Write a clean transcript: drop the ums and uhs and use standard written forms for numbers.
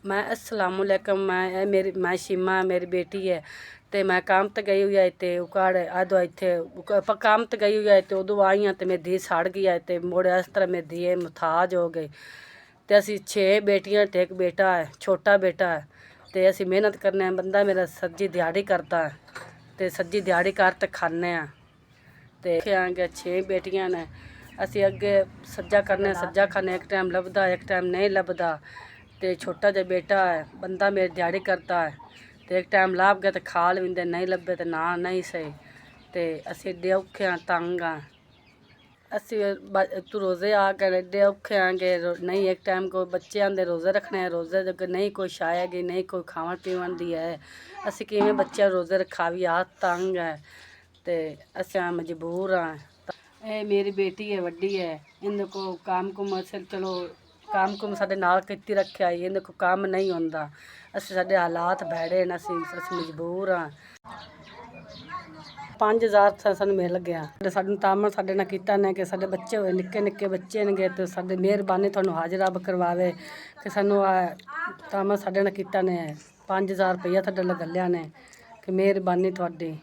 मैं अस्सलामुअलैकुम मैं शीमा मेरी बेटी है ते मैं काम ते गई हुई है ते उकाड़ आदो इत्थे काम ते गई हुई है ते उदों आई हाँ ते मेरी धी सड़ गई है ते मुड़े इस तरह मेरी धी मुथाज हो गई ते असी 6 बेटियां ते एक बेटा है छोटा बेटा है ते असी मेहनत करने बंदा मेरा सज्जी दिहाड़ी करता है ते सज्जी दिहाड़ी कर ते खाने ते आगे 6 बेटियां ने असी अगे सज्जा करने सज्जा खाने एक टाइम लभदा एक टाइम नहीं लभदा ते छोटा जिहा बेटा है बंदा मेरी दिहाड़ी करता है ते एक टाइम लाभ गया तो खा लेंदे नहीं लभे तो ना नहीं सही ते असी एडे औखे हाँ तंग हाँ असी तू रोज़े आ गए एडे औखे हाँ कि नहीं एक टाइम कोई बच्चे आंदे रोज़े रखने हैं रोज़े जगह नहीं कोई छाएगी नहीं कोई खावन पीवन दी है असी किवें बच्चे रोज़े रखावी आ तंग है ते असी मजबूर हाँ। ये मेरी बेटी है वड्डी है इन्हें को काम कुम असल चलो काम कुम साडे नाल कित्ती रखिया है इन्हें को काम नहीं होंदा असी साडे हालात भैड़े न असी मजबूर हाँ। 5000 सानू मिल गया सानू तामन साडे नाल कीता ने कि साडे बच्चे होए निक्के निक्के बच्चे ने ते साडे मेहरबानी तुहानू हाजरा करवावे कि सानू तामन साडे नाल कीता ने 5000 रुपया साडे नाल गल्लिया ने कि मेहरबानी तुहाडी।